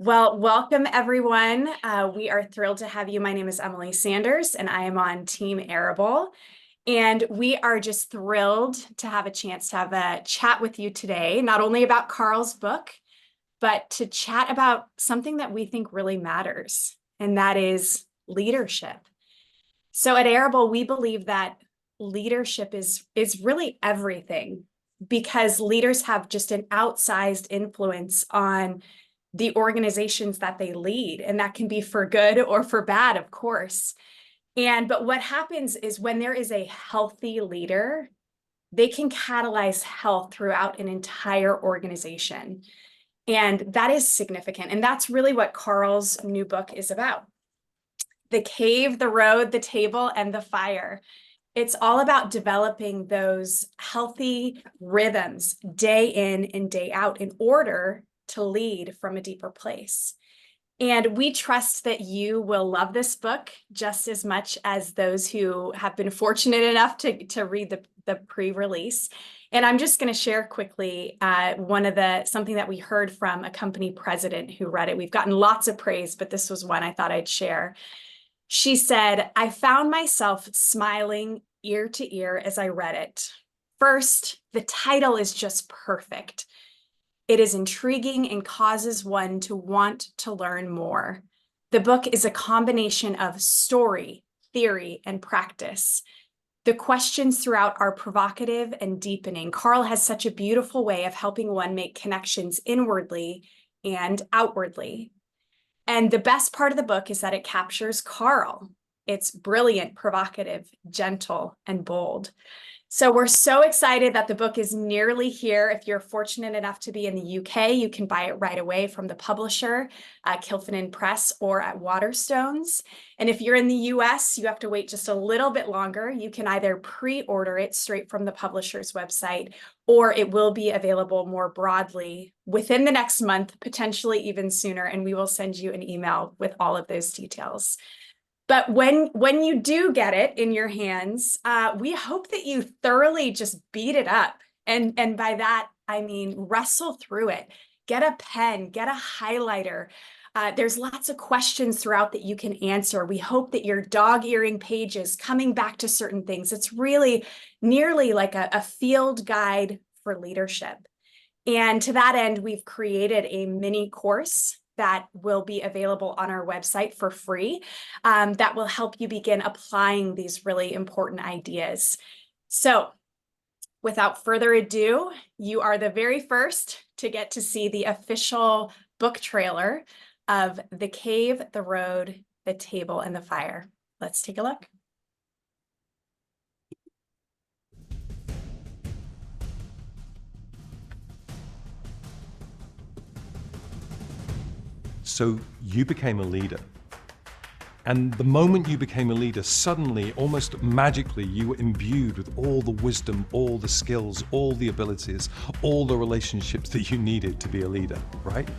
Well, welcome everyone. We are thrilled to have you. My name is Emily Sanders, and I am on Team Arable. And we are just thrilled to have a chance to have a chat with you today, not only about Karl's book, but to chat about something that we think really matters, and that is leadership. So at Arable, we believe that leadership is really everything, because leaders have just an outsized influence on the organizations that they lead, and that can be for good or for bad, of course. But what happens is when there is a healthy leader, they can catalyze health throughout an entire organization. And that is significant. And that's really what Karl's new book is about. The cave, the road, the table, and the fire. It's all about developing those healthy rhythms day in and day out in order to lead from a deeper place. And we trust that you will love this book just as much as those who have been fortunate enough to read the pre-release. And I'm just going to share quickly something that we heard from a company president who read it. We've gotten lots of praise, but this was one I thought I'd share. She said, "I found myself smiling ear to ear as I read it. First, the title is just perfect. It is intriguing and causes one to want to learn more. The book is a combination of story, theory, and practice. The questions throughout are provocative and deepening. Karl has such a beautiful way of helping one make connections inwardly and outwardly. And the best part of the book is that it captures Karl. It's brilliant, provocative, gentle, and bold." So we're so excited that the book is nearly here. If you're fortunate enough to be in the UK, you can buy it right away from the publisher, Kilfin Press, or at Waterstones. And if you're in the US, you have to wait just a little bit longer. You can either pre-order it straight from the publisher's website, or it will be available more broadly within the next month, potentially even sooner, and we will send you an email with all of those details. But when you do get it in your hands, we hope that you thoroughly just beat it up. And by that, I mean, wrestle through it. Get a pen, get a highlighter. There's lots of questions throughout that you can answer. We hope that you're dog-earing pages, coming back to certain things. It's really nearly like a field guide for leadership. And to that end, we've created a mini course that will be available on our website for free, that will help you begin applying these really important ideas. So without further ado, you are the very first to get to see the official book trailer of The Cave, the Road, the Table, and the Fire. Let's take a look. So you became a leader. And the moment you became a leader, suddenly, almost magically, you were imbued with all the wisdom, all the skills, all the abilities, all the relationships that you needed to be a leader, right?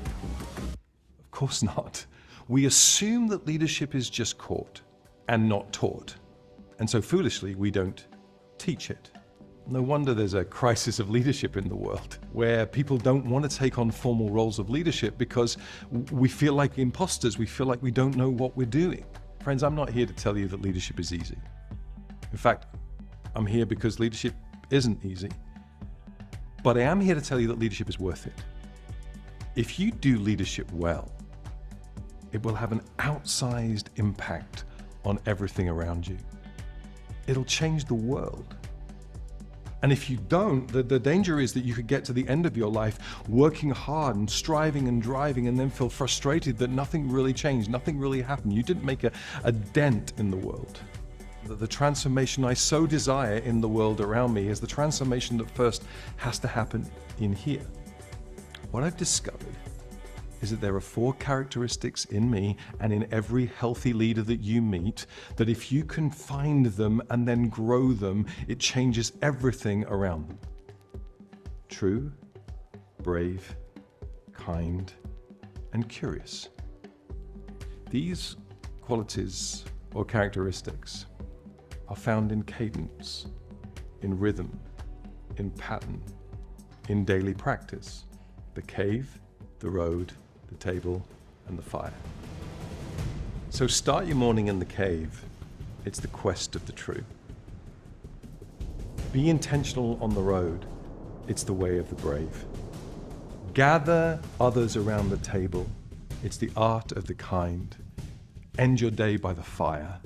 Of course not. We assume that leadership is just caught and not taught. And so foolishly, we don't teach it. No wonder there's a crisis of leadership in the world, where people don't want to take on formal roles of leadership because we feel like imposters, we feel like we don't know what we're doing. Friends, I'm not here to tell you that leadership is easy. In fact, I'm here because leadership isn't easy. But I am here to tell you that leadership is worth it. If you do leadership well, it will have an outsized impact on everything around you. It'll change the world. And if you don't, the danger is that you could get to the end of your life working hard and striving and driving and then feel frustrated that nothing really changed, nothing really happened. You didn't make a dent in the world. The transformation I so desire in the world around me is the transformation that first has to happen in here. What I've discovered is that there are 4 characteristics in me and in every healthy leader that you meet, that if you can find them and then grow them, it changes everything around them. True, brave, kind, and curious. These qualities or characteristics are found in cadence, in rhythm, in pattern, in daily practice. The cave, the road, the table, and the fire. So start your morning in the cave. It's the quest of the true. Be intentional on the road. It's the way of the brave. Gather others around the table. It's the art of the kind. End your day by the fire.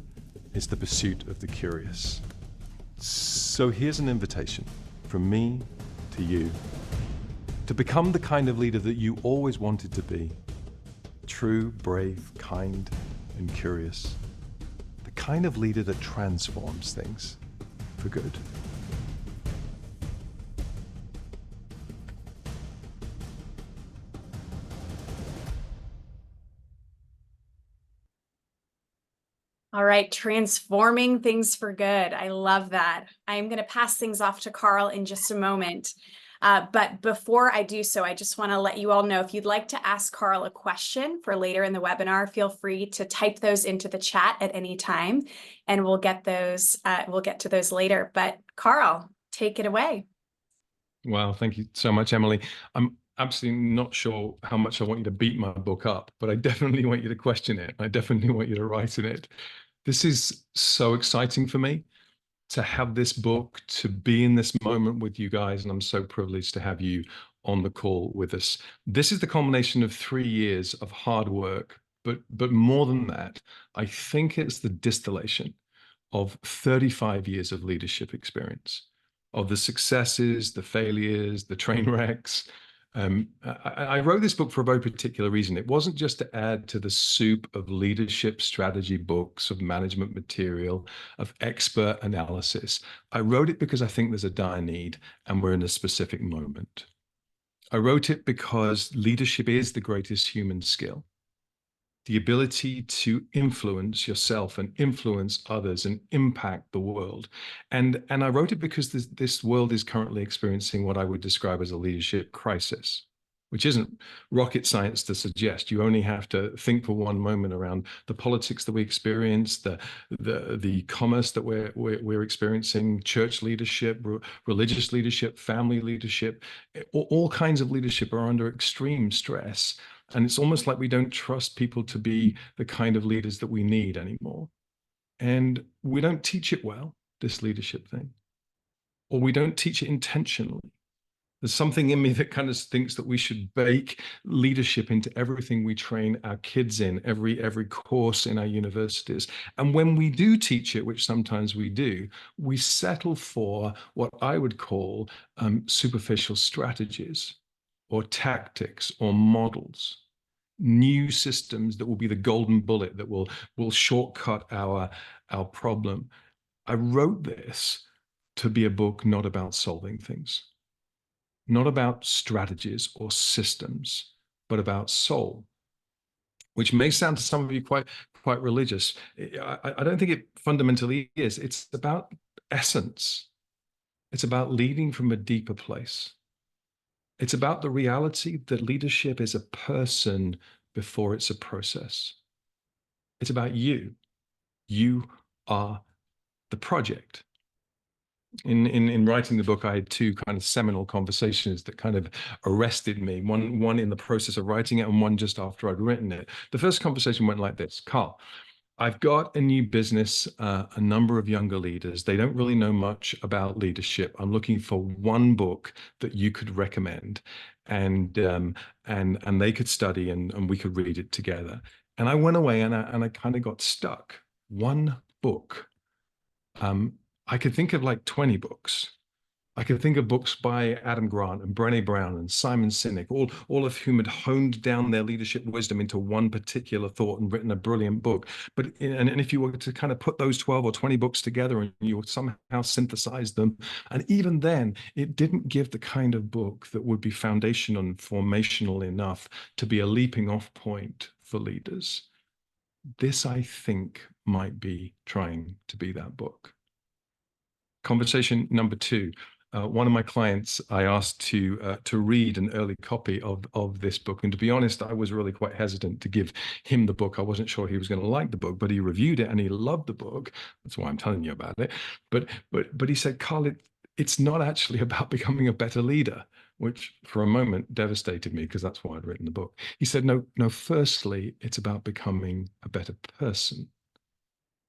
It's the pursuit of the curious. So here's an invitation from me to you to become the kind of leader that you always wanted to be. True, brave, kind, and curious. The kind of leader that transforms things for good. All right, transforming things for good. I love that. I'm going to pass things off to Karl in just a moment. But before I do so, I just want to let you all know, if you'd like to ask Karl a question for later in the webinar, feel free to type those into the chat at any time, and we'll get to those later. But Karl, take it away. Wow, thank you so much, Emily. I'm absolutely not sure how much I want you to beat my book up, but I definitely want you to question it. I definitely want you to write in it. This is so exciting for me to have this book, to be in this moment with you guys, and I'm so privileged to have you on the call with us. This is the culmination of 3 years of hard work, but more than that, I think it's the distillation of 35 years of leadership experience, of the successes, the failures, the train wrecks. I wrote this book for a very particular reason. It wasn't just to add to the soup of leadership strategy books, of management material, of expert analysis. I wrote it because I think there's a dire need and we're in a specific moment. I wrote it because leadership is the greatest human skill. The ability to influence yourself and influence others and impact the world. And I wrote it because this world is currently experiencing what I would describe as a leadership crisis, which isn't rocket science to suggest. You only have to think for one moment around the politics that we experience, the commerce that we're experiencing, church leadership, religious leadership, family leadership. All kinds of leadership are under extreme stress. And it's almost like we don't trust people to be the kind of leaders that we need anymore. And we don't teach it well, this leadership thing, or we don't teach it intentionally. There's something in me that kind of thinks that we should bake leadership into everything we train our kids in, every course in our universities. And when we do teach it, which sometimes we do, we settle for what I would call superficial strategies, or tactics, or models, new systems that will be the golden bullet that will shortcut our problem. I wrote this to be a book not about solving things, not about strategies or systems, but about soul, which may sound to some of you quite religious. I don't think it fundamentally is. It's about essence. It's about leading from a deeper place. It's about the reality that leadership is a person before it's a process. It's about you. You are the project. In writing the book, I had 2 kind of seminal conversations that kind of arrested me. One in the process of writing it and one just after I'd written it. The first conversation went like this: Karl, I've got a new business, a number of younger leaders. They don't really know much about leadership. I'm looking for one book that you could recommend, and they could study and we could read it together. And I went away and I kind of got stuck. One book. I could think of like 20 books. I could think of books by Adam Grant and Brené Brown and Simon Sinek, all of whom had honed down their leadership wisdom into one particular thought and written a brilliant book. But and if you were to kind of put those 12 or 20 books together and you would somehow synthesize them, and even then, it didn't give the kind of book that would be foundational and formational enough to be a leaping off point for leaders. This, I think, might be trying to be that book. Conversation number 2. One of my clients, I asked to read an early copy of this book, and to be honest, I was really quite hesitant to give him the book. I wasn't sure he was going to like the book, but he reviewed it and he loved the book. That's why I'm telling you about it. But he said, Karl, it's not actually about becoming a better leader. which for a moment devastated me because that's why I'd written the book. He said, no, firstly, it's about becoming a better person.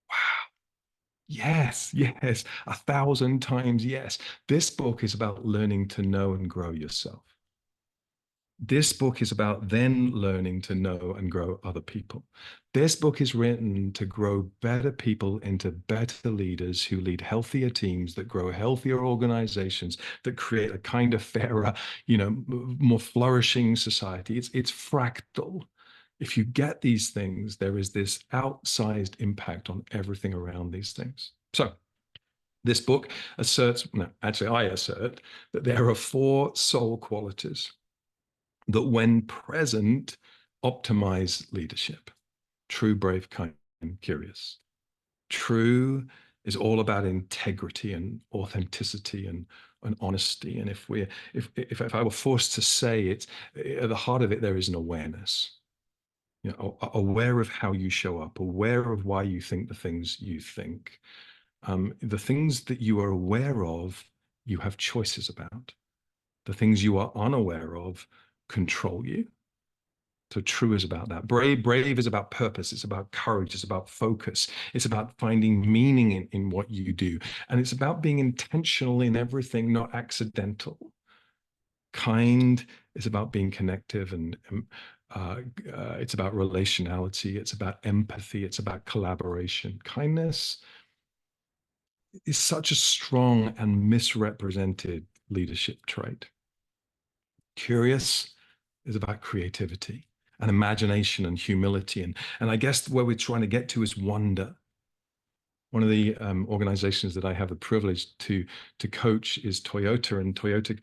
Wow. Yes, yes, 1,000 times yes. This book is about learning to know and grow yourself. This book is about then learning to know and grow other people. This book is written to grow better people into better leaders who lead healthier teams, that grow healthier organizations, that create a kind of fairer, more flourishing society. It's fractal. If you get these things, there is this outsized impact on everything around these things. So this book asserts, no, actually I assert that there are 4 soul qualities that when present, optimize leadership. True, brave, kind, curious. True is all about integrity and authenticity and honesty. And if I were forced to say it, at the heart of it, there is an awareness. Aware of how you show up, aware of why you think the things you think. The things that you are aware of, you have choices about. The things you are unaware of control you. So true is about that. Brave is about purpose. It's about courage. It's about focus. It's about finding meaning in what you do. And it's about being intentional in everything, not accidental. Kind is about being connective and it's about relationality. It's about empathy. It's about collaboration. Kindness is such a strong and misrepresented leadership trait. Curious is about creativity and imagination and humility. And I guess where we're trying to get to is wonder. One of the organizations that I have the privilege to coach is Toyota, and Toyota,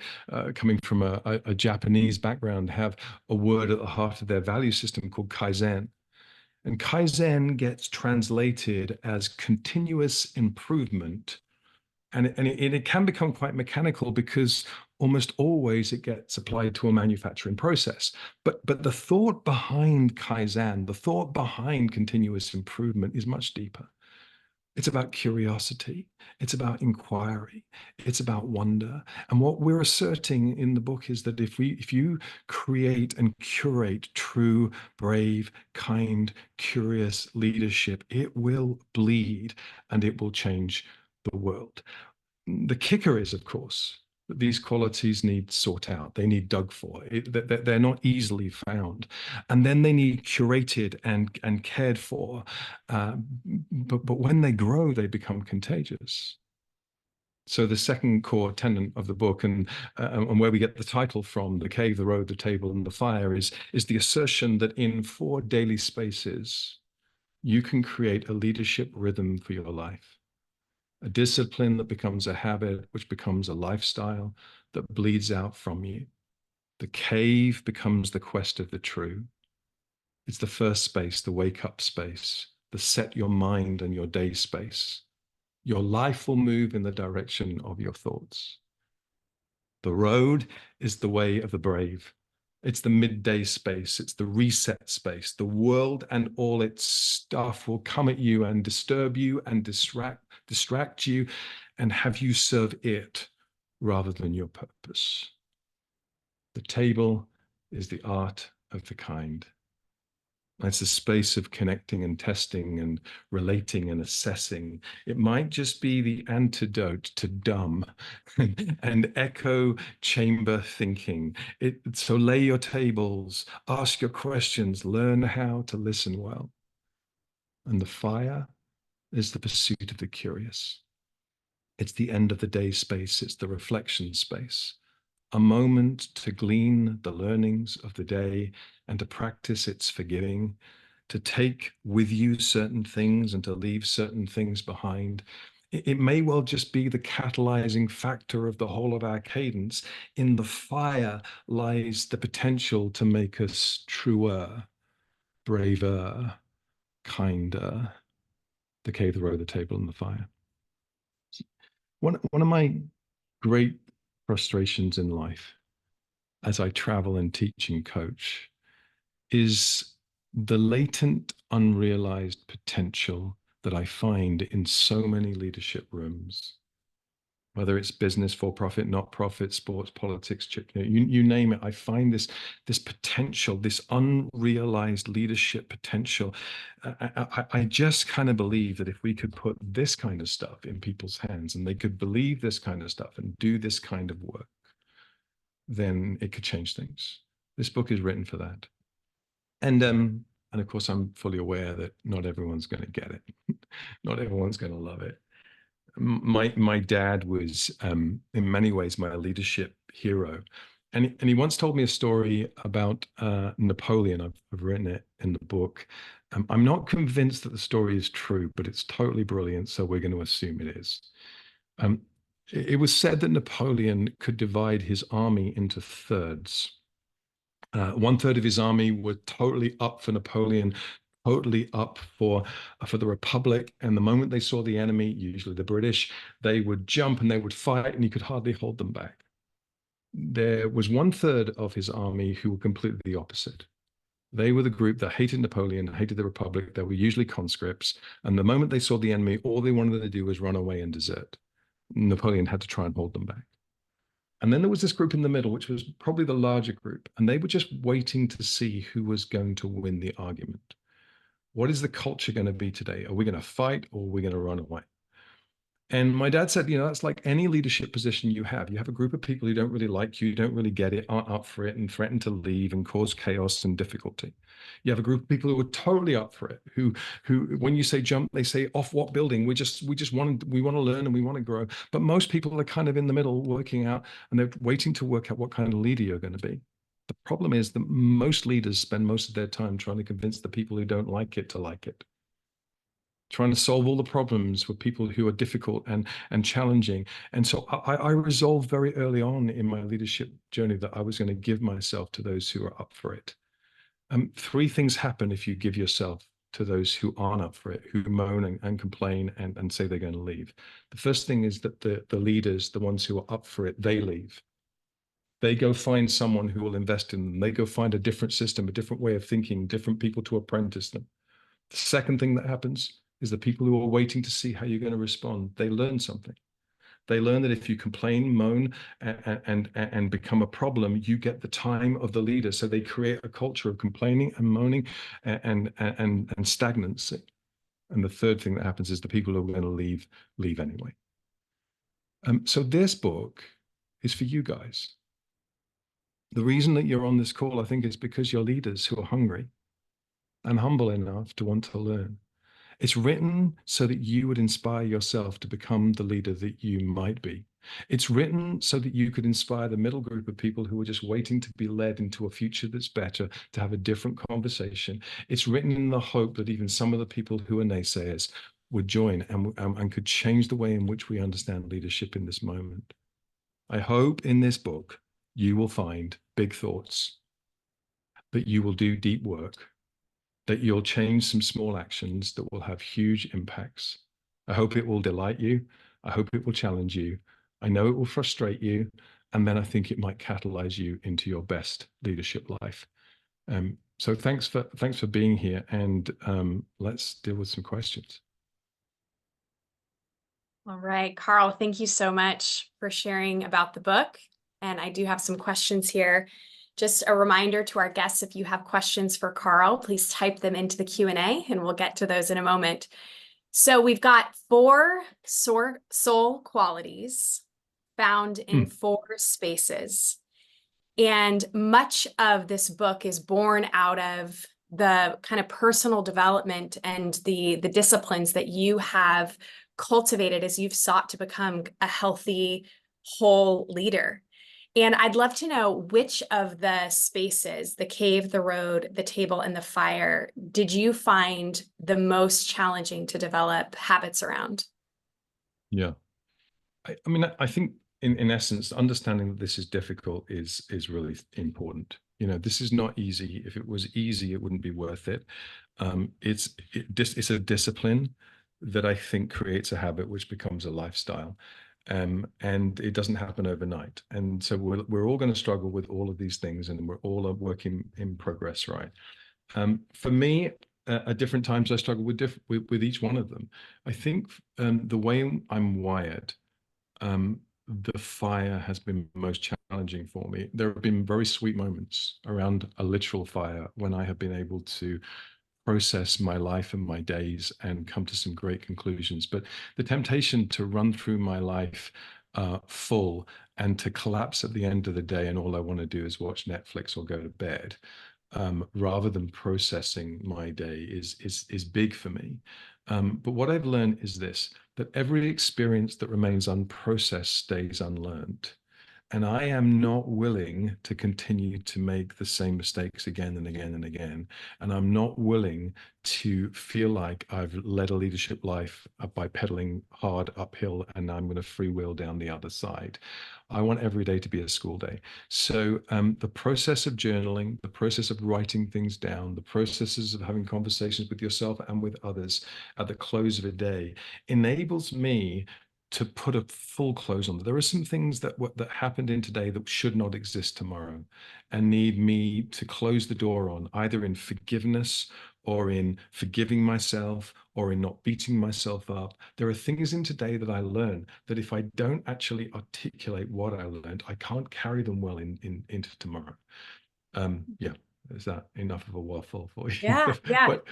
coming from a Japanese background, have a word at the heart of their value system called Kaizen. And Kaizen gets translated as continuous improvement. And it can become quite mechanical because almost always it gets applied to a manufacturing process. But the thought behind Kaizen, the thought behind continuous improvement is much deeper. It's about curiosity. It's about inquiry. It's about wonder. And what we're asserting in the book is that if you create and curate true, brave, kind, curious leadership, it will bleed and it will change the world. The kicker is, of course, that these qualities need sought out. They need dug for. They're not easily found. And then they need curated and cared for. But when they grow, they become contagious. So the second core tenet of the book, and where we get the title from, the cave, the road, the table, and the fire, is the assertion that in 4 daily spaces, you can create a leadership rhythm for your life. A discipline that becomes a habit, which becomes a lifestyle that bleeds out from you. The cave becomes the quest of the true. It's the first space, the wake up space, the set your mind and your day space. Your life will move in the direction of your thoughts. The road is the way of the brave. It's the midday space. It's the reset space. The world and all its stuff will come at you and disturb you and distract you and have you serve it rather than your purpose. The table is the art of the kind. It's a space of connecting and testing and relating and assessing. It might just be the antidote to dumb and echo chamber thinking. So lay your tables, ask your questions, learn how to listen well. And the fire is the pursuit of the curious. It's the end of the day space. It's the reflection space. A moment to glean the learnings of the day and to practice its forgiving, to take with you certain things and to leave certain things behind. It may well just be the catalyzing factor of the whole of our cadence. In the fire lies the potential to make us truer, braver, kinder. The cave, the road, the table, and the fire. One of my great frustrations in life as I travel and teach and coach is the latent, unrealized potential that I find in so many leadership rooms. whether it's business, for profit, not profit, sports, politics, you name it. I find this potential, this unrealized leadership potential. I just kind of believe that if we could put this kind of stuff in people's hands and they could believe this kind of stuff and do this kind of work, then it could change things. This book is written for that. And of course, I'm fully aware that not everyone's going to get it. Not everyone's going to love it. My dad was in many ways my leadership hero, and he once told me a story about Napoleon. I've written it in the book. I'm not convinced that the story is true, but it's totally brilliant, so we're going to assume it is. Um, it was said that Napoleon could divide his army into thirds. One third of his army were totally up for Napoleon, totally up for the Republic. And the moment they saw the enemy, usually the British, they would jump and they would fight, and he could hardly hold them back. There was one third of his army who were completely the opposite. They were the group that hated Napoleon, hated the Republic. They were usually conscripts. And the moment they saw the enemy, all they wanted to do was run away and desert. Napoleon had to try and hold them back. And then there was this group in the middle, which was probably the larger group, and they were just waiting to see who was going to win the argument. What is the culture going to be today? Are we going to fight or are we going to run away? And my dad said, that's like any leadership position you have. You have a group of people who don't really like you, don't really get it, aren't up for it, and threaten to leave and cause chaos and difficulty. You have a group of people who are totally up for it, who when you say jump, they say off what building? We want to learn and we want to grow. But most people are kind of in the middle working out, and they're waiting to work out what kind of leader you're going to be. The problem is that most leaders spend most of their time trying to convince the people who don't like it to like it, trying to solve all the problems with people who are difficult and challenging. And so I resolved very early on in my leadership journey that I was going to give myself to those who are up for it. Three things happen if you give yourself to those who aren't up for it, who moan and complain and say they're going to leave. The first thing is that the leaders, the ones who are up for it, they leave. They go find someone who will invest in them. They go find a different system, a different way of thinking, different people to apprentice them. The second thing that happens is the people who are waiting to see how you're going to respond. They learn something. They learn that if you complain, moan, and become a problem, you get the time of the leader. So they create a culture of complaining and moaning and stagnancy. And the third thing that happens is the people who are going to leave anyway. So this book is for you guys. The reason that you're on this call, I think, is because you're leaders who are hungry and humble enough to want to learn. It's written so that you would inspire yourself to become the leader that you might be. It's written so that you could inspire the middle group of people who are just waiting to be led into a future that's better, to have a different conversation. It's written in the hope that even some of the people who are naysayers would join and could change the way in which we understand leadership in this moment. I hope in this book you will find big thoughts, that you will do deep work, that you'll change some small actions that will have huge impacts. I hope it will delight you. I hope it will challenge you. I know it will frustrate you. And then I think it might catalyze you into your best leadership life. So thanks for being here, and let's deal with some questions. All right, Karl, thank you so much for sharing about the book. And I do have some questions here. Just a reminder to our guests, if you have questions for Karl, please type them into the Q&A and we'll get to those in a moment. So we've got 4 soul qualities found in 4 spaces. And much of this book is born out of the kind of personal development and the disciplines that you have cultivated as you've sought to become a healthy, whole leader. And I'd love to know which of the spaces, the cave, the road, the table, and the fire, did you find the most challenging to develop habits around? Yeah. I mean, I think in essence, understanding that this is difficult is really important. This is not easy. If it was easy, it wouldn't be worth it. It's a discipline that I think creates a habit which becomes a lifestyle. And it doesn't happen overnight. And so we're all going to struggle with all of these things, and we're all a work in progress, right? For me, at different times, I struggle with each one of them. I think the way I'm wired, the fire has been most challenging for me. There have been very sweet moments around a literal fire when I have been able to process my life and my days and come to some great conclusions. But the temptation to run through my life full and to collapse at the end of the day and all I want to do is watch Netflix or go to bed, rather than processing my day is big for me. But what I've learned is this, that every experience that remains unprocessed stays unlearned. And I am not willing to continue to make the same mistakes again and again and again. And I'm not willing to feel like I've led a leadership life by pedaling hard uphill and I'm going to freewheel down the other side. I want every day to be a school day. So the process of journaling, the process of writing things down, the processes of having conversations with yourself and with others at the close of a day enables me to put a full close on. There are some things that happened in today that should not exist tomorrow and need me to close the door on, either in forgiveness or in forgiving myself or in not beating myself up. There are things in today that I learn that if I don't actually articulate what I learned, I can't carry them well into tomorrow. Yeah, is that enough of a waffle for you? Yeah, yeah. But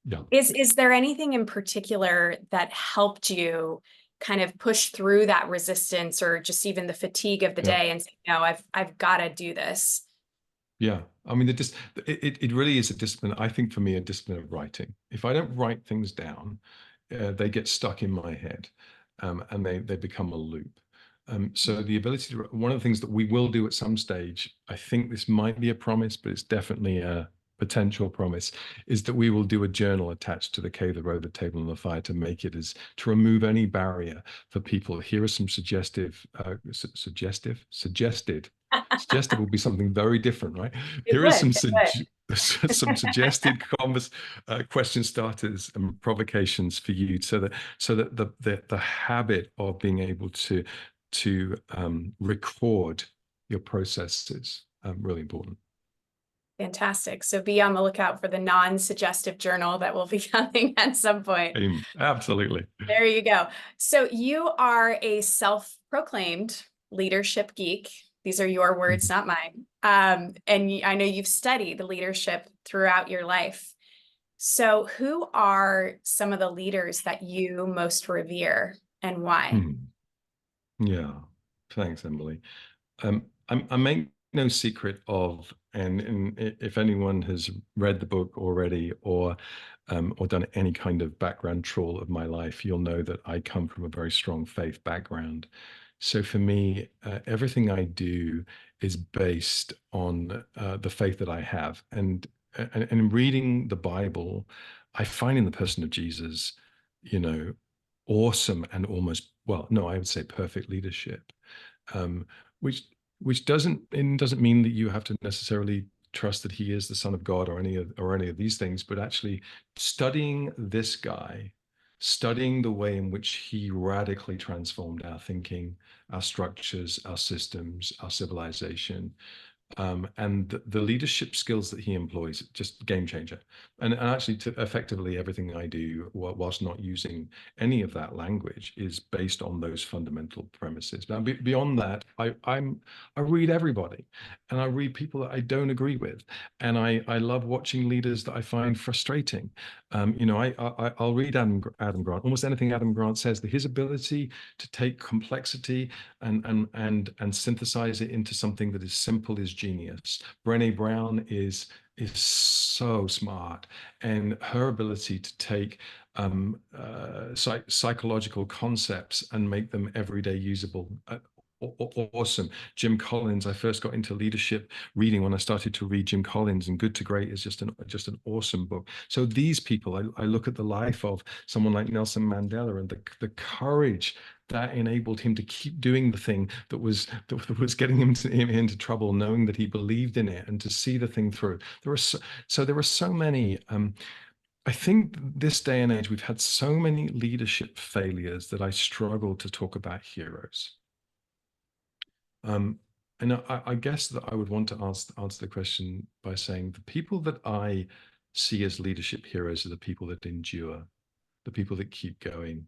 yeah. Is there anything in particular that helped you kind of push through that resistance or just even the fatigue of the Yeah. day and say, no, I've got to do this? Yeah, I mean, it really is a discipline. I think for me, a discipline of writing. If I don't write things down, they get stuck in my head, and they become a loop. So the ability to, one of the things that we will do at some stage, I think this might be a promise, but it's definitely a potential promise, is that we will do a journal attached to the K, the row, the table, and the fire to make it as, to remove any barrier for people. Here are some suggested suggested will be something very different, right? It Here are would, some it would. some suggested question starters and provocations for you, so that the habit of being able to record your process is really important. Fantastic. So be on the lookout for the non-suggestive journal that will be coming at some point. Absolutely. There you go. So you are a self-proclaimed leadership geek. These are your words, not mine. And I know you've studied leadership throughout your life. So who are some of the leaders that you most revere and why? Yeah, thanks, Emily. I make no secret of, and if anyone has read the book already or done any kind of background trawl of my life, you'll know that I come from a very strong faith background. So for me, everything I do is based on the faith that I have, and in reading the Bible, I find in the person of Jesus, you know, awesome and almost, well, no, I would say perfect leadership, um, which doesn't mean that you have to necessarily trust that he is the Son of God or any of these things, but actually studying this guy, studying the way in which he radically transformed our thinking, our structures, our systems, our civilization, and the leadership skills that he employs, just game changer. And actually, effectively, everything I do, whilst not using any of that language, is based on those fundamental premises. Now, beyond that, I read everybody, and I read people that I don't agree with, and I love watching leaders that I find frustrating. I'll read Adam Grant. Almost anything Adam Grant says, that his ability to take complexity and synthesize it into something that is simple is genius. Brené Brown is so smart, and her ability to take psychological concepts and make them everyday usable. Awesome. Jim Collins, I first got into leadership reading when I started to read Jim Collins, and Good to Great is just an awesome book. So these people, I look at the life of someone like Nelson Mandela and the courage that enabled him to keep doing the thing that was getting him into trouble, knowing that he believed in it, and to see the thing through. There are so many. I think this day and age, we've had so many leadership failures that I struggle to talk about heroes. And I guess that I would want to answer the question by saying the people that I see as leadership heroes are the people that endure, the people that keep going,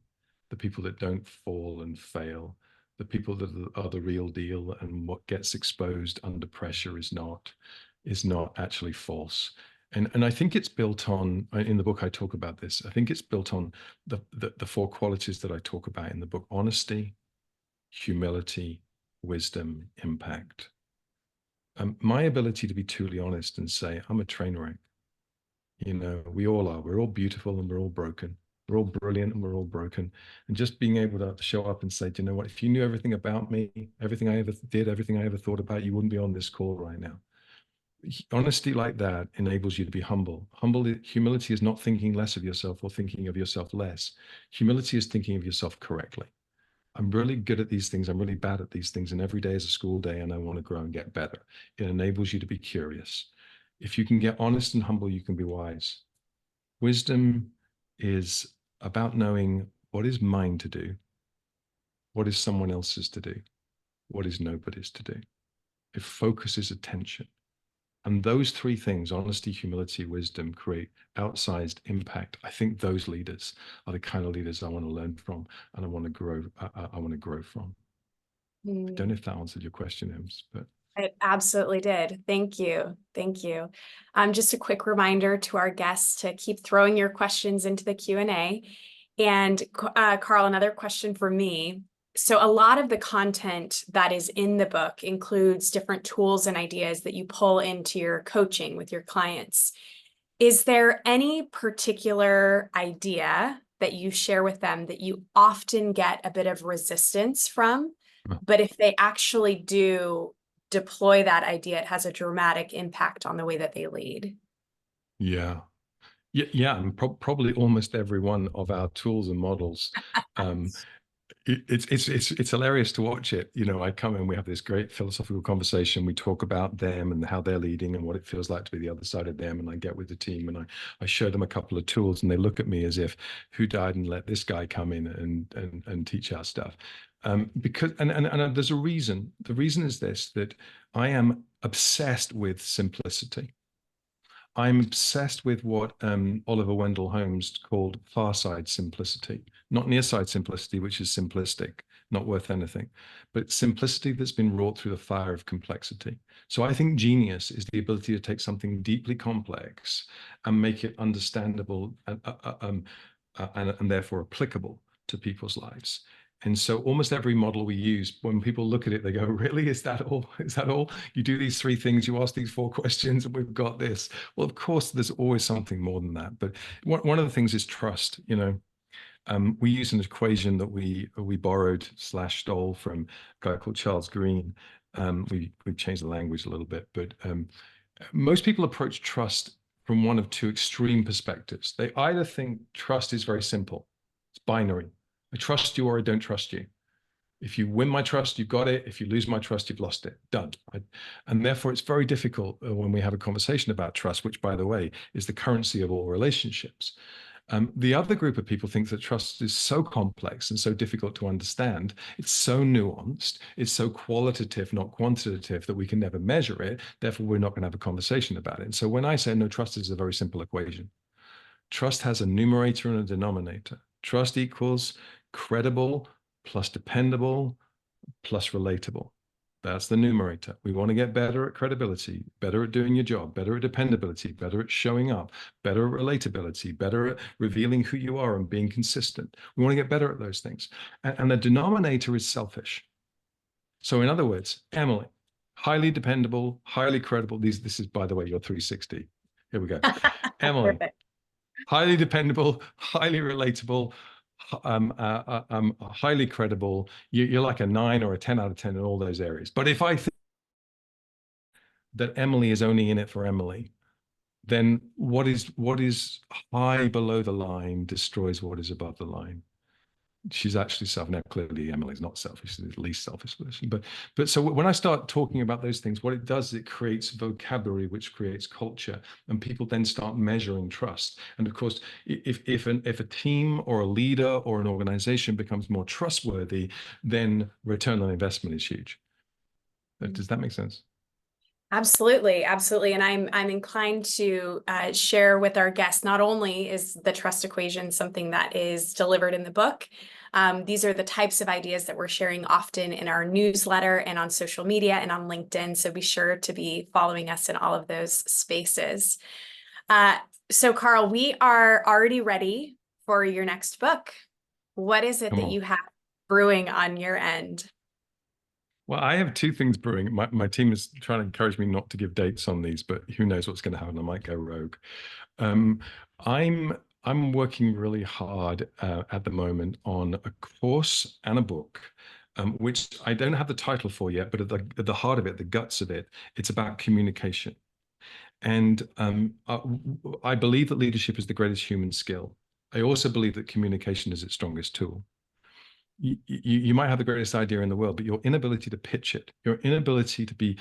the people that don't fall and fail, The people that are the real deal, and what gets exposed under pressure is not actually false. And I think it's built on, in the book I talk about this, I think it's built on the four qualities that I talk about in the book: honesty, humility, wisdom, impact. My ability to be truly honest and say, I'm a train wreck. You know, we all are. We're all beautiful and we're all broken. We're all brilliant and we're all broken. And just being able to show up and say, do you know what? If you knew everything about me, everything I ever did, everything I ever thought about, you wouldn't be on this call right now. Honesty like that enables you to be humble. Humility is not thinking less of yourself or thinking of yourself less. Humility is thinking of yourself correctly. I'm really good at these things. I'm really bad at these things. And every day is a school day and I want to grow and get better. It enables you to be curious. If you can get honest and humble, you can be wise. Wisdom is about knowing what is mine to do, what is someone else's to do, what is nobody's to do. It focuses attention. And those three things, honesty, humility, wisdom, create outsized impact. I think those leaders are the kind of leaders I want to learn from and I want to grow. I want to grow from. I don't know if that answered your question, Ems, but It absolutely did. Thank you. Thank you. Just a quick reminder to our guests to keep throwing your questions into the Q&A. And Karl, another question for me. So a lot of the content that is in the book includes different tools and ideas that you pull into your coaching with your clients. Is there any particular idea that you share with them that you often get a bit of resistance from, but if they actually do deploy that idea, it has a dramatic impact on the way that they lead? yeah. Yeah, and probably almost every one of our tools and models. It's hilarious to watch it. You know, I come in, we have this great philosophical conversation. We talk about them and how they're leading and what it feels like to be the other side of them. And I get with the team and I show them a couple of tools and they look at me as if, who died and let this guy come in and teach our stuff? Because there's a reason. The reason is this, that I am obsessed with simplicity. I'm obsessed with what Oliver Wendell Holmes called far side simplicity, not near side simplicity, which is simplistic, not worth anything, but simplicity that's been wrought through the fire of complexity. So I think genius is the ability to take something deeply complex and make it understandable and therefore applicable to people's lives. And so almost every model we use, when people look at it, they go, really, is that all? Is that all? You do these three things, you ask these four questions, and we've got this. Well, of course, there's always something more than that. But one of the things is trust. You know, we use an equation that we borrowed / stole from a guy called Charles Green. We've changed the language a little bit, but most people approach trust from one of two extreme perspectives. They either think trust is very simple, it's binary. I trust you or I don't trust you. If you win my trust, you've got it. If you lose my trust, you've lost it. Done. And therefore, it's very difficult when we have a conversation about trust, which, by the way, is the currency of all relationships. The other group of people think that trust is so complex and so difficult to understand. It's so nuanced. It's so qualitative, not quantitative, that we can never measure it. Therefore, we're not going to have a conversation about it. And so when I say no, trust is a very simple equation. Trust has a numerator and a denominator. Trust equals credible plus dependable plus relatable. That's the numerator. We want to get better at credibility, better at doing your job, better at dependability, better at showing up, better at relatability, better at revealing who you are and being consistent. We want to get better at those things. And the denominator is selfish. So in other words, Emily, highly dependable, highly credible. This is, by the way, your 360. Here we go. Emily, Perfect. highly dependable, highly relatable, highly credible. You're like a 9 or a 10 out of 10 in all those areas. But if I think that Emily is only in it for Emily, then what is high below the line destroys what is above the line. She's actually self. Now, clearly, Emily's not selfish; she's the least selfish person. But so when I start talking about those things, what it does is it creates vocabulary, which creates culture, and people then start measuring trust. And of course, if a team or a leader or an organization becomes more trustworthy, then return on investment is huge. Does that make sense? Absolutely, absolutely. And I'm inclined to share with our guests, not only is the trust equation something that is delivered in the book, These are the types of ideas that we're sharing often in our newsletter and on social media and on LinkedIn. So be sure to be following us in all of those spaces. So Karl, we are already ready for your next book. What is it Come that on. you have brewing on your end? Well, I have two things brewing. My team is trying to encourage me not to give dates on these, but who knows what's going to happen? I might go rogue. Um, I'm I'm working really hard at the moment on a course and a book, which I don't have the title for yet, but at the heart of it, the guts of it, it's about communication. And I believe that leadership is the greatest human skill. I also believe that communication is its strongest tool. You might have the greatest idea in the world, but your inability to pitch it, your inability to be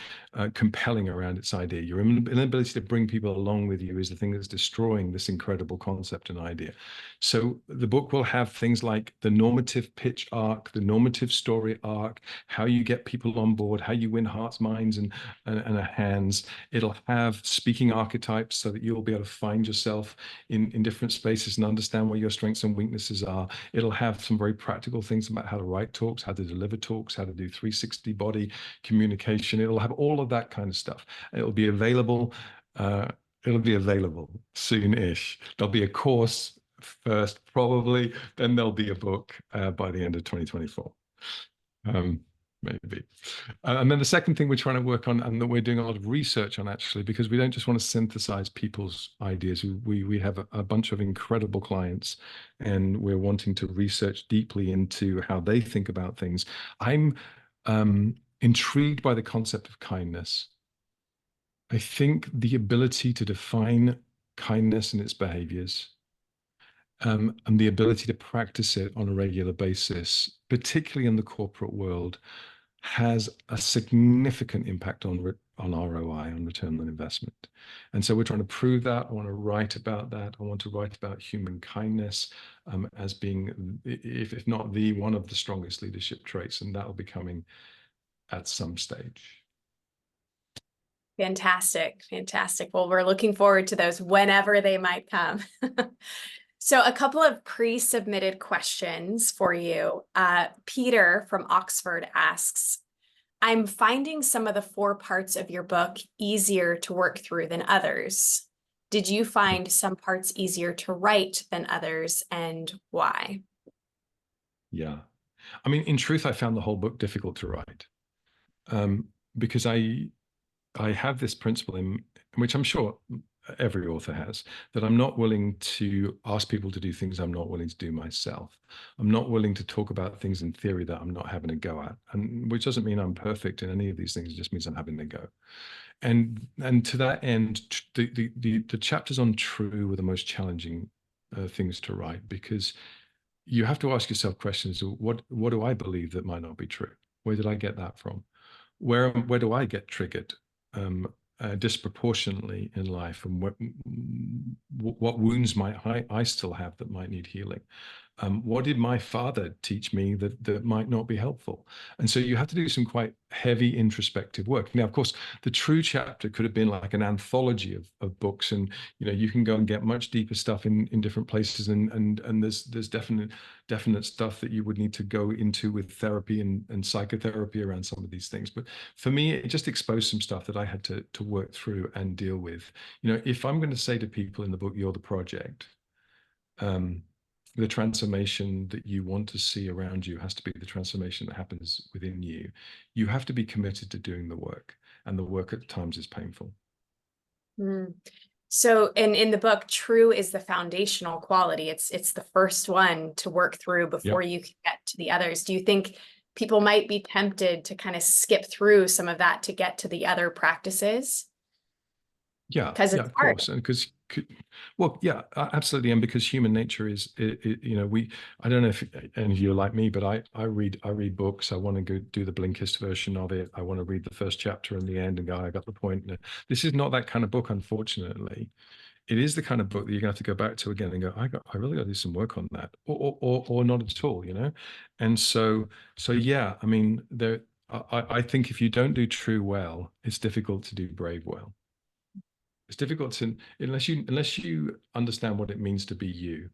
compelling around its idea, your inability to bring people along with you is the thing that's destroying this incredible concept and idea. So the book will have things like the normative pitch arc, the normative story arc, how you get people on board, how you win hearts, minds, and hands. It'll have speaking archetypes so that you'll be able to find yourself in different spaces and understand where your strengths and weaknesses are. It'll have some very practical things about how to write talks, how to deliver talks, how to do 360 body communication. It'll have all of that kind of stuff. It'll be available. It'll be available soon-ish. There'll be a course first, probably. Then there'll be a book by the end of 2024. Maybe. And then the second thing we're trying to work on, and that we're doing a lot of research on actually, because we don't just want to synthesize people's ideas. We have a bunch of incredible clients, and we're wanting to research deeply into how they think about things. I'm intrigued by the concept of kindness. I think the ability to define kindness and its behaviors, and the ability to practice it on a regular basis, particularly in the corporate world, has a significant impact on ROI, on return on investment. And so we're trying to prove that. I want to write about that. I want to write about human kindness as being, if not the one of the strongest leadership traits, and that will be coming at some stage. Fantastic. Fantastic. Well, we're looking forward to those whenever they might come. So a couple of pre-submitted questions for you. Peter from Oxford asks, I'm finding some of the 4 parts of your book easier to work through than others. Did you find some parts easier to write than others, and why? Yeah. I mean, in truth, I found the whole book difficult to write because I have this principle in which I'm sure every author has, that I'm not willing to ask people to do things I'm not willing to do myself. I'm not willing to talk about things in theory that I'm not having a go at, and which doesn't mean I'm perfect in any of these things. It just means I'm having a go. And to that end, the chapters on true were the most challenging things to write, because you have to ask yourself questions. What do I believe that might not be true? Where did I get that from? Where do I get triggered disproportionately in life, and what wounds might I still have that might need healing? What did my father teach me that might not be helpful? And so you have to do some quite heavy introspective work. Now, of course, the true chapter could have been like an anthology of books, and you can go and get much deeper stuff in different places, and there's definite stuff that you would need to go into with therapy and psychotherapy around some of these things. But for me, it just exposed some stuff that I had to work through and deal with. If I'm going to say to people in the book, you're the project, the transformation that you want to see around you has to be the transformation that happens within you. You have to be committed to doing the work, and the work at times is painful. Mm. So in the book, true is the foundational quality. It's the first one to work through before you can get to the others. Do you think people might be tempted to kind of skip through some of that to get to the other practices? Yeah, Because yeah, it's of hard. course. And well, yeah, absolutely. And because human nature is, I don't know if any of you are like me, but I read books. I want to go do the Blinkist version of it. I want to read the first chapter and the end and go, I got the point. No, this is not that kind of book, unfortunately. It is the kind of book that you're going to have to go back to again and go, I really got to do some work on that, or not at all, And so yeah, I mean, I think if you don't do true well, it's difficult to do brave well. It's difficult to, unless you understand what it means to be you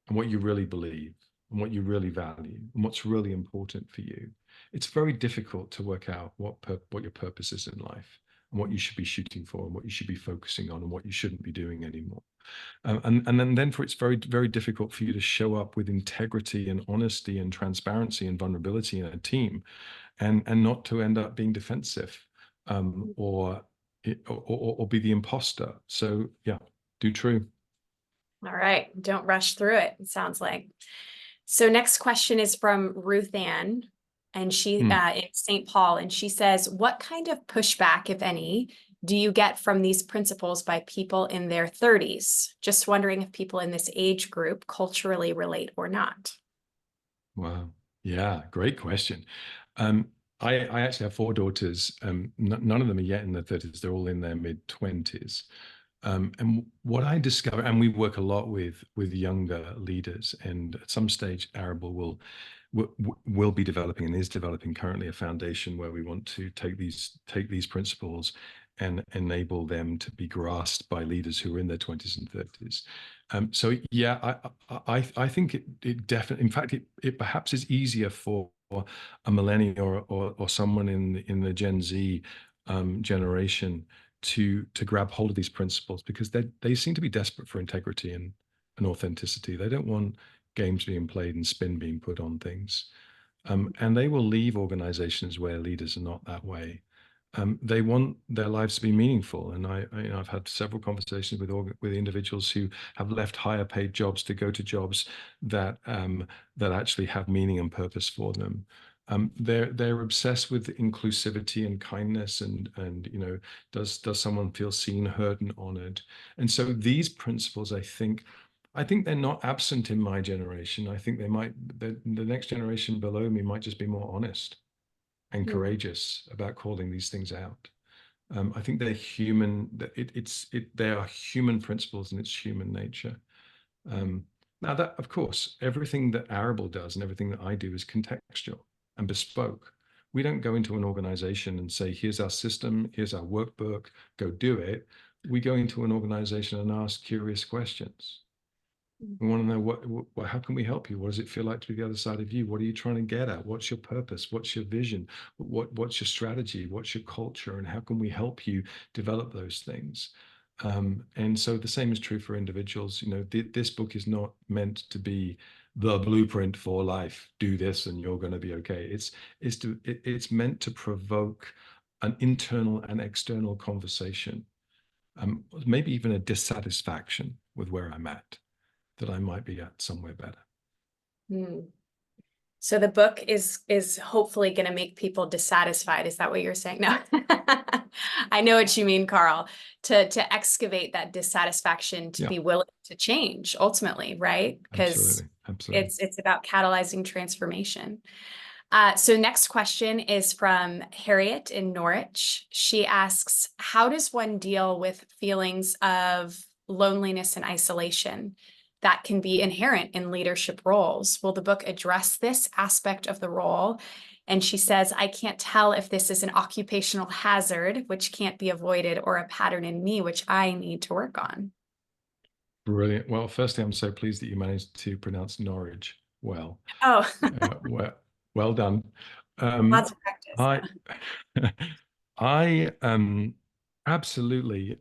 and what you really believe. and what you really value and what's really important for you, it's very difficult to work out what your purpose is in life and what you should be shooting for and what you should be focusing on and what you shouldn't be doing anymore. And then for it's very, very difficult for you to show up with integrity and honesty and transparency and vulnerability in a team, and not to end up being defensive, or be the imposter. So yeah, do true. All right. Don't rush through it, it sounds like. So next question is from Ruth Ann, and she in St. Paul, and she says, what kind of pushback, if any, do you get from these principles by people in their 30s? Just wondering if people in this age group culturally relate or not. Wow. Yeah, great question. I actually have four daughters. None of them are yet in their 30s. They're all in their mid-20s. And what I discover, and we work a lot with younger leaders, and at some stage, Arable will be developing and is developing currently a foundation where we want to take these principles and enable them to be grasped by leaders who are in their 20s and 30s. So yeah, I think it definitely, in fact, it perhaps is easier for a millennial or someone in the Gen Z generation to grab hold of these principles, because they seem to be desperate for integrity and authenticity. They don't want games being played and spin being put on things. And they will leave organizations where leaders are not that way. They want their lives to be meaningful, and I've had several conversations with individuals who have left higher paid jobs to go to jobs that actually have meaning and purpose for them. They're obsessed with inclusivity and kindness, and does someone feel seen, heard, and honored? And so these principles, I think they're not absent in my generation. I think the next generation below me might just be more honest and courageous about calling these things out. I think they're human. They are human principles, and it's human nature. Now that, of course, everything that Arable does and everything that I do is contextual and bespoke. We don't go into an organization and say, here's our system, here's our workbook, go do it. We go into an organization and ask curious questions. We want to know how can we help you? What does it feel like to be the other side of you? What are you trying to get at? What's your purpose? What's your vision? What's your strategy? What's your culture? And how can we help you develop those things? And so the same is true for individuals. This book is not meant to be the blueprint for life. Do this and you're going to be okay. It's meant to provoke an internal and external conversation, maybe even a dissatisfaction with where I'm at, that I might be at somewhere better. So the book is hopefully going to make people dissatisfied. Is that what you're saying? No, I know what you mean, Karl. To excavate that dissatisfaction, to be willing to change ultimately, right? Because absolutely, it's about catalyzing transformation. So next question is from Harriet in Norwich. She asks, how does one deal with feelings of loneliness and isolation that can be inherent in leadership roles? Will the book address this aspect of the role? And she says, I can't tell if this is an occupational hazard, which can't be avoided, or a pattern in me, which I need to work on. Brilliant. Well, firstly, I'm so pleased that you managed to pronounce Norwich well. Oh, well done. lots of practice. I absolutely.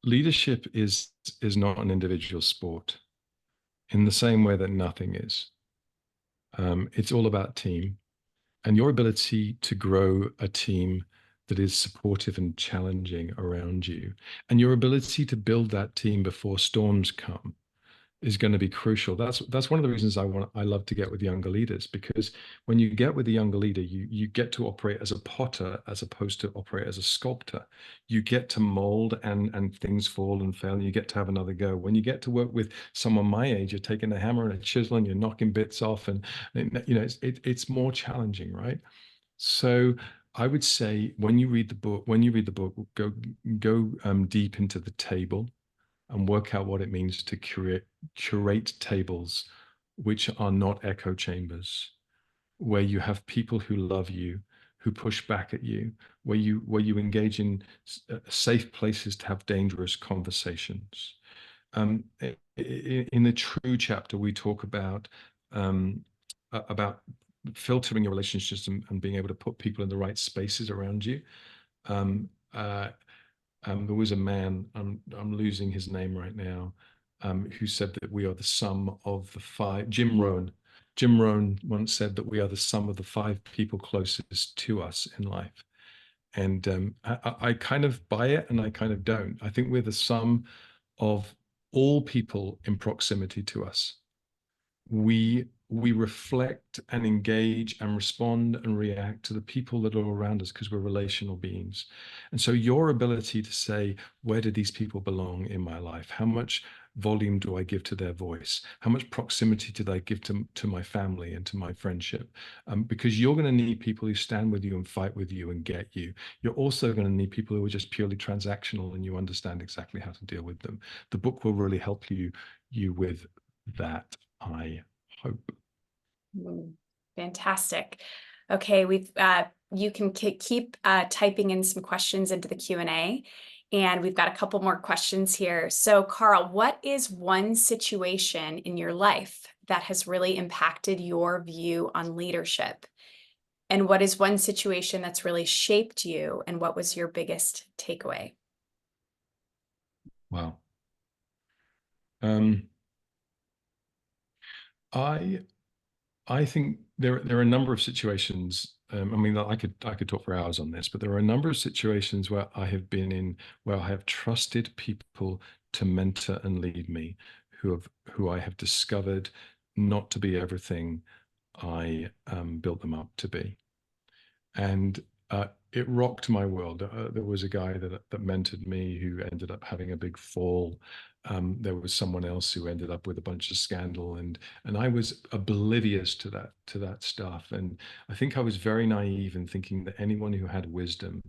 Leadership is not an individual sport, in the same way that nothing is. It's all about team, and your ability to grow a team that is supportive and challenging around you, and your ability to build that team before storms come, is going to be crucial. That's one of the reasons I love to get with younger leaders, because when you get with a younger leader, you get to operate as a potter as opposed to operate as a sculptor. You get to mold, and things fall and fail, and you get to have another go. When you get to work with someone my age, you're taking a hammer and a chisel and you're knocking bits off, and it's more challenging, right? So I would say when you read the book, go deep into the table and work out what it means to curate tables which are not echo chambers, where you have people who love you, who push back at you, where you engage in safe places to have dangerous conversations. In the True chapter, we talk about about filtering your relationships and being able to put people in the right spaces around you. Um, there was a man, I'm losing his name right now, who said that we are the sum of the five. Jim Rohn. Jim Rohn once said that we are the sum of the five people closest to us in life. And I kind of buy it and I kind of don't. I think we're the sum of all people in proximity to us. We reflect and engage and respond and react to the people that are around us because we're relational beings. And so your ability to say, where do these people belong in my life? How much volume do I give to their voice? How much proximity do I give to my family and to my friendship? Because you're going to need people who stand with you and fight with you and get you. You're also going to need people who are just purely transactional and you understand exactly how to deal with them. The book will really help you with that, I hope. Fantastic. Okay, you can keep typing in some questions into the Q&A, and we've got a couple more questions here. So, Karl, what is one situation in your life that has really impacted your view on leadership? And what is one situation that's really shaped you, and what was your biggest takeaway? Wow. I think there are a number of situations. I mean, I could talk for hours on this, but there are a number of situations where I have been in where I have trusted people to mentor and lead me, who I have discovered not to be everything I built them up to be, and it rocked my world. There was a guy that mentored me who ended up having a big fall. There was someone else who ended up with a bunch of scandal, and I was oblivious to that stuff. And I think I was very naive in thinking that anyone who had wisdom,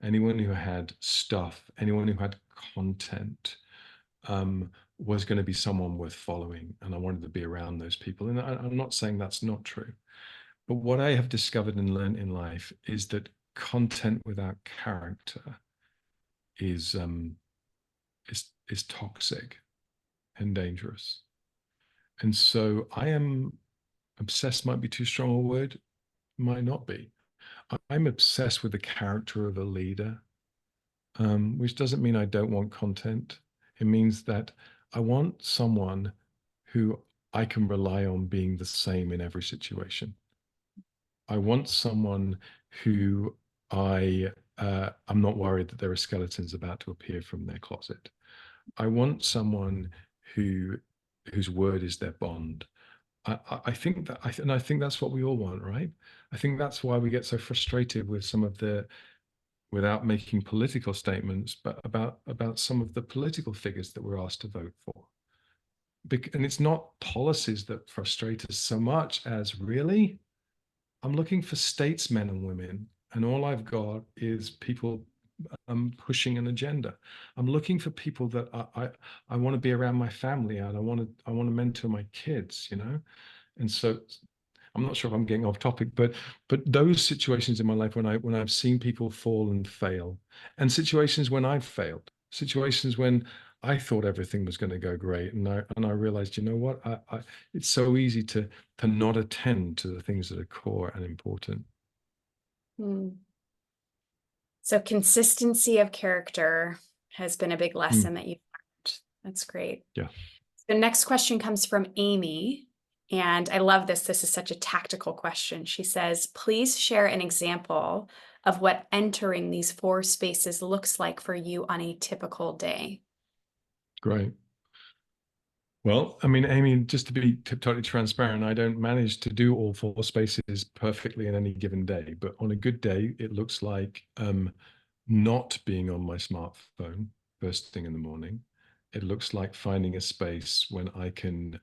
anyone who had stuff, anyone who had content, was going to be someone worth following. And I wanted to be around those people. And I'm not saying that's not true. But what I have discovered and learned in life is that content without character is is toxic and dangerous. And so I am obsessed, might be too strong a word, might not be. I'm obsessed with the character of a leader, which doesn't mean I don't want content. It means that I want someone who I can rely on being the same in every situation. I want someone who I'm not worried that there are skeletons about to appear from their closet. I want someone whose word is their bond. I think that, and I think that's what we all want, right? I think that's why we get so frustrated with some of the, without making political statements, but about some of the political figures that we're asked to vote for. And it's not policies that frustrate us so much as, really, I'm looking for statesmen and women, and all I've got is people pushing an agenda. I'm looking for people that I want to be around my family and I want to mentor my kids, you know. And so I'm not sure if I'm getting off topic, but those situations in my life when I've seen people fall and fail, and situations when I've failed, situations when I thought everything was going to go great, and I realized, you know what, it's so easy to not attend to the things that are core and important. So consistency of character has been a big lesson that you've learned. That's great. Yeah. The next question comes from Amy, and I love this. This is such a tactical question. She says, please share an example of what entering these 4 spaces looks like for you on a typical day. Great. Well, I mean, Amy, just to be totally transparent, I don't manage to do all 4 spaces perfectly in any given day, but on a good day, it looks like not being on my smartphone first thing in the morning. It looks like finding a space when I can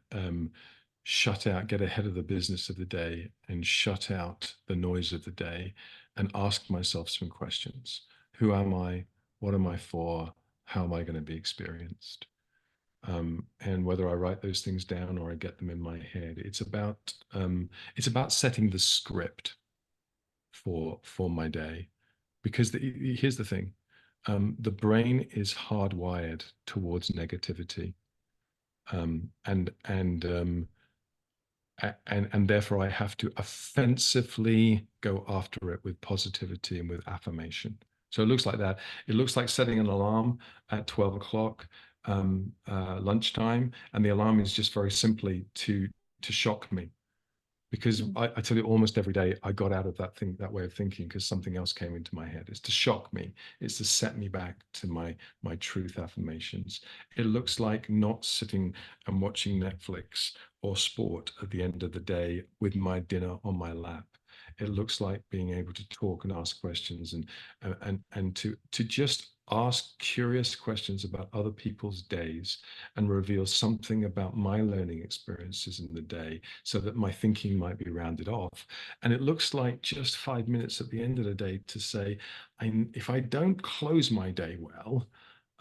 shut out, get ahead of the business of the day and shut out the noise of the day and ask myself some questions. Who am I? What am I for? How am I going to be experienced? And whether I write those things down or I get them in my head, it's about setting the script for my day, because here's the thing: the brain is hardwired towards negativity, and and therefore I have to offensively go after it with positivity and with affirmation. So it looks like that. It looks like setting an alarm at 12 o'clock lunchtime, and the alarm is just very simply to shock me, because I tell you, almost every day I got out of that way of thinking because something else came into my head. It's to shock me. It's to set me back to my truth affirmations. It looks like not sitting and watching Netflix or sport at the end of the day with my dinner on my lap. It looks like being able to talk and ask questions, and to just ask curious questions about other people's days and reveal something about my learning experiences in the day so that my thinking might be rounded off. And it looks like just 5 minutes at the end of the day to say, if I don't close my day well,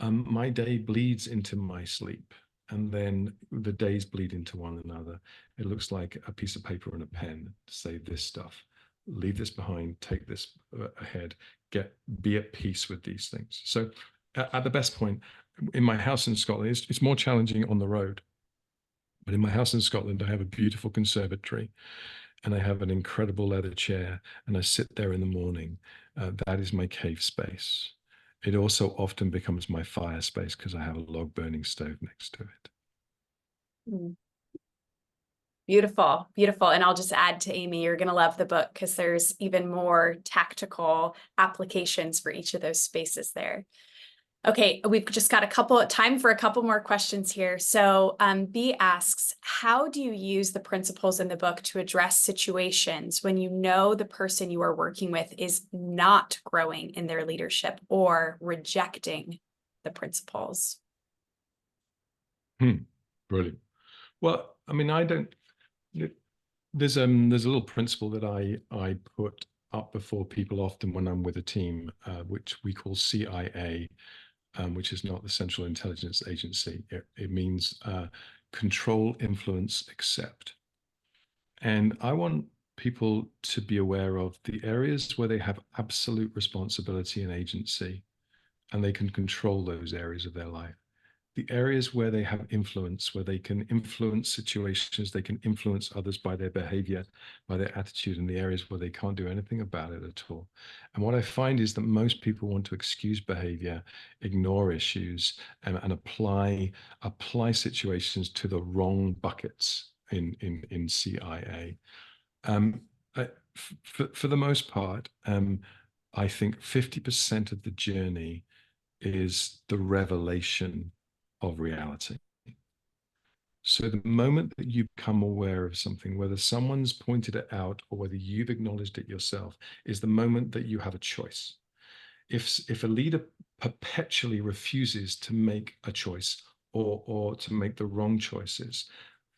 my day bleeds into my sleep. And then the days bleed into one another. It looks like a piece of paper and a pen to say this stuff, leave this behind, take this ahead, be at peace with these things. So at the best point, in my house in Scotland, it's more challenging on the road. But in my house in Scotland, I have a beautiful conservatory and I have an incredible leather chair, and I sit there in the morning. That is my cave space. It also often becomes my fire space because I have a log burning stove next to it. Mm. Beautiful, beautiful. And I'll just add to Amy, you're going to love the book because there's even more tactical applications for each of those spaces there. Okay, we've just got time for a couple more questions here. So B asks, how do you use the principles in the book to address situations when you know the person you are working with is not growing in their leadership or rejecting the principles? Brilliant. Well, I mean, there's a little principle that I put up before people often when I'm with a team, which we call CIA, which is not the Central Intelligence Agency. It means control, influence, accept. And I want people to be aware of the areas where they have absolute responsibility and agency, and they can control those areas of their life. The areas where they have influence, where they can influence situations, they can influence others by their behavior, by their attitude, and the areas where they can't do anything about it at all. And what I find is that most people want to excuse behavior, ignore issues, and apply situations to the wrong buckets in CIA. For the most part, I think 50% of the journey is the revelation of reality. So the moment that you become aware of something, whether someone's pointed it out or whether you've acknowledged it yourself, is the moment that you have a choice. If a leader perpetually refuses to make a choice or to make the wrong choices,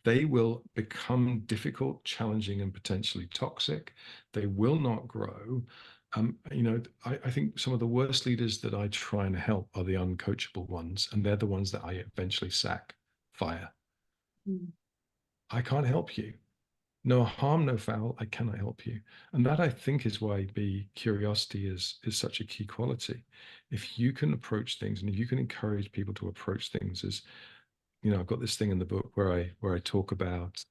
they will become difficult, challenging, and potentially toxic. They will not grow. I think some of the worst leaders that I try and help are the uncoachable ones, and they're the ones that I eventually sack, fire. I can't help you. No harm, no foul. I cannot help you. And that, I think, is why curiosity is such a key quality. If you can approach things and if you can encourage people to approach things as, I've got this thing in the book where I talk about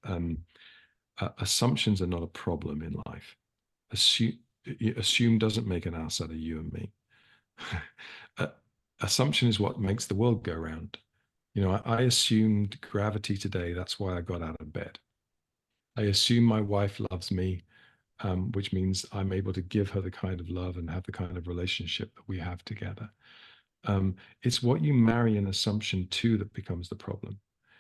assumptions are not a problem in life. Assume doesn't make an ass out of you and me. Assumption is what makes the world go round. I assumed gravity today. That's why I got out of bed. I assume my wife loves me, which means I'm able to give her the kind of love and have the kind of relationship that we have together. It's what you marry an assumption to that becomes the problem.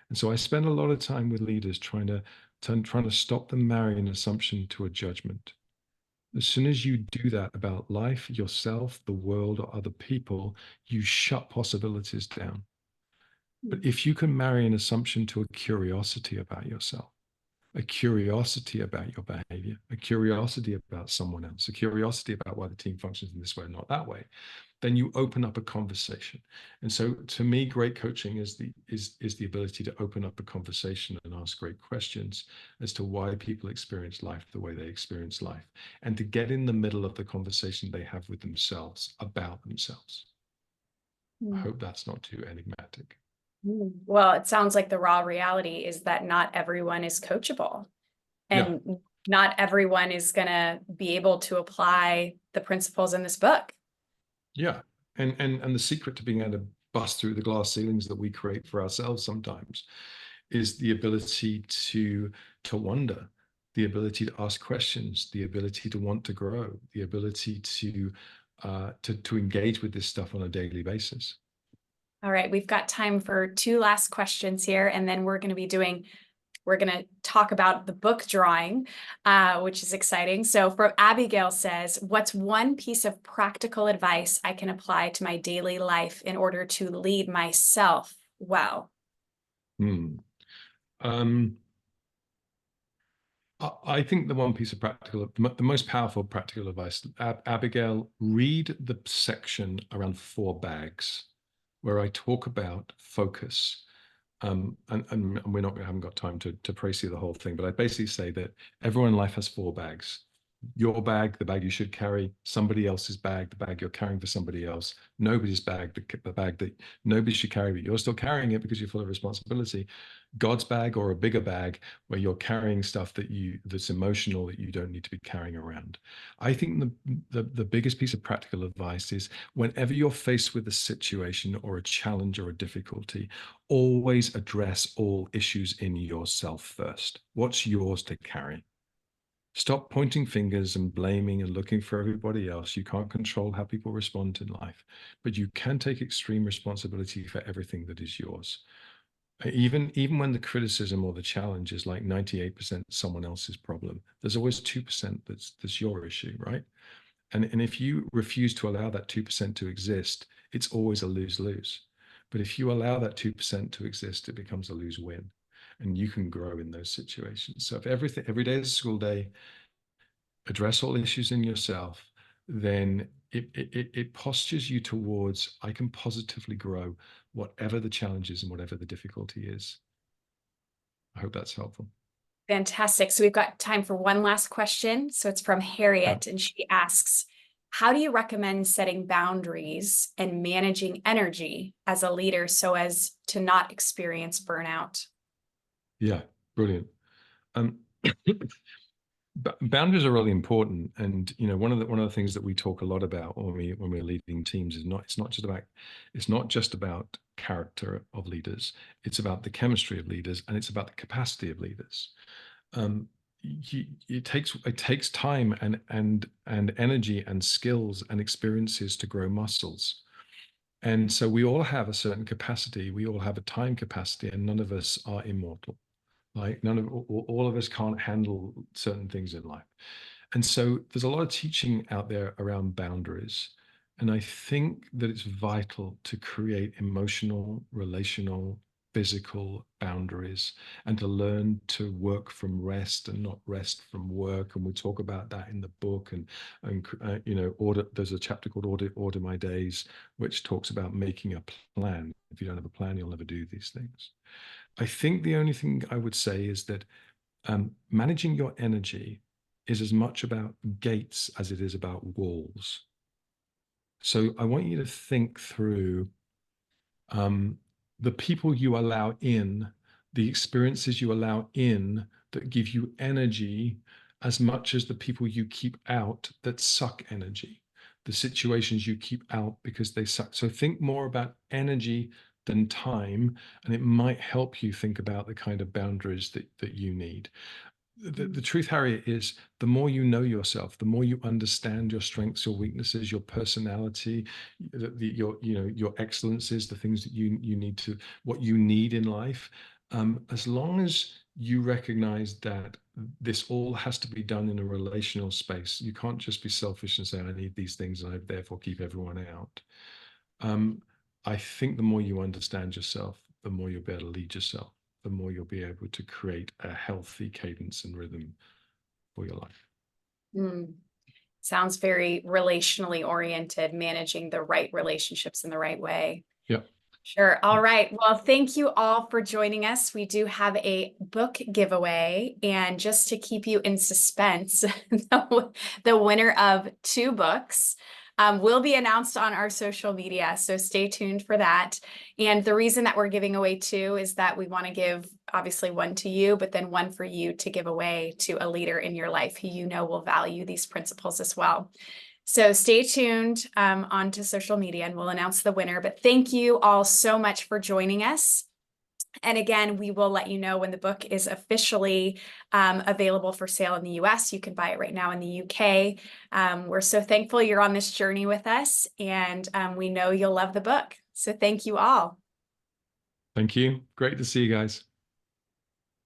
And so I spend a lot of time with leaders trying to stop them marrying an assumption to a judgment. As soon as you do that about life, yourself, the world, or other people, you shut possibilities down. But if you can marry an assumption to a curiosity about yourself, a curiosity about your behavior, a curiosity about someone else, a curiosity about why the team functions in this way and not that way, then you open up a conversation. And so to me, great coaching is the ability to open up a conversation and ask great questions as to why people experience life the way they experience life, and to get in the middle of the conversation they have with themselves about themselves. I hope that's not too enigmatic. Well, it sounds like the raw reality is that not everyone is coachable. And not everyone is going to be able to apply the principles in this book. Yeah. And the secret to being able to bust through the glass ceilings that we create for ourselves sometimes is the ability to wonder, the ability to ask questions, the ability to want to grow, the ability to engage with this stuff on a daily basis. All right, we've got time for 2 last questions here, and then we're going to talk about the book drawing, which is exciting. So from Abigail says, what's one piece of practical advice I can apply to my daily life in order to lead myself well? I think the one piece of the most powerful practical advice, Abigail, read the section around 4 bags where I talk about focus. And haven't got time to praise you the whole thing, but I basically say that everyone in life has 4 bags. Your bag, the bag you should carry, somebody else's bag, the bag you're carrying for somebody else, nobody's bag, the bag that nobody should carry, but you're still carrying it because you're full of responsibility. God's bag, or a bigger bag where you're carrying stuff that's emotional that you don't need to be carrying around. I think the biggest piece of practical advice is whenever you're faced with a situation or a challenge or a difficulty, always address all issues in yourself first. What's yours to carry? Stop pointing fingers and blaming and looking for everybody else. You can't control how people respond in life, but you can take extreme responsibility for everything that is yours. Even when the criticism or the challenge is like 98% someone else's problem, there's always 2% that's your issue, right? And if you refuse to allow that 2% to exist, it's always a lose-lose. But if you allow that 2% to exist, it becomes a lose-win. And you can grow in those situations. So if every day is a school day, address all issues in yourself, then it postures you towards, I can positively grow whatever the challenge is and whatever the difficulty is. I hope that's helpful. Fantastic. So we've got time for one last question. So it's from Harriet, and she asks, how do you recommend setting boundaries and managing energy as a leader so as to not experience burnout? Yeah, brilliant. Boundaries are really important, and one of the things that we talk a lot about when we're leading teams is it's not just about character of leaders. It's about the chemistry of leaders, and it's about the capacity of leaders. It takes time and energy and skills and experiences to grow muscles. And so we all have a certain capacity. We all have a time capacity, and none of us are immortal. Like all of us can't handle certain things in life. And so there's a lot of teaching out there around boundaries. And I think that it's vital to create emotional, relational, physical boundaries, and to learn to work from rest and not rest from work. And we talk about that in the book. And there's a chapter called Order My Days, which talks about making a plan. If you don't have a plan, you'll never do these things. I think the only thing I would say is that managing your energy is as much about gates as it is about walls. So I want you to think through the people you allow in, the experiences you allow in that give you energy, as much as the people you keep out that suck energy, the situations you keep out because they suck. So think more about energy than time, and it might help you think about the kind of boundaries that you need. The truth, Harriet, is the more you know yourself, the more you understand your strengths, your weaknesses, your personality, your excellences, the things that you need to, what you need in life. As long as you recognize that this all has to be done in a relational space, you can't just be selfish and say, I need these things and I therefore keep everyone out. I think the more you understand yourself, the more you'll be able to lead yourself, the more you'll be able to create a healthy cadence and rhythm for your life. Sounds very relationally oriented, managing the right relationships in the right way. Yeah. Sure. All right. Well, thank you all for joining us. We do have a book giveaway, and just to keep you in suspense, the winner of 2 books will be announced on our social media. So stay tuned for that. And the reason that we're giving away 2 is that we want to give obviously 1 to you, but then 1 for you to give away to a leader in your life who you know will value these principles as well. So stay tuned onto social media and we'll announce the winner. But thank you all so much for joining us. And again, we will let you know when the book is officially available for sale in the US. You can buy it right now in the UK. We're so thankful you're on this journey with us, and we know you'll love the book. So thank you all. Thank you. Great to see you guys.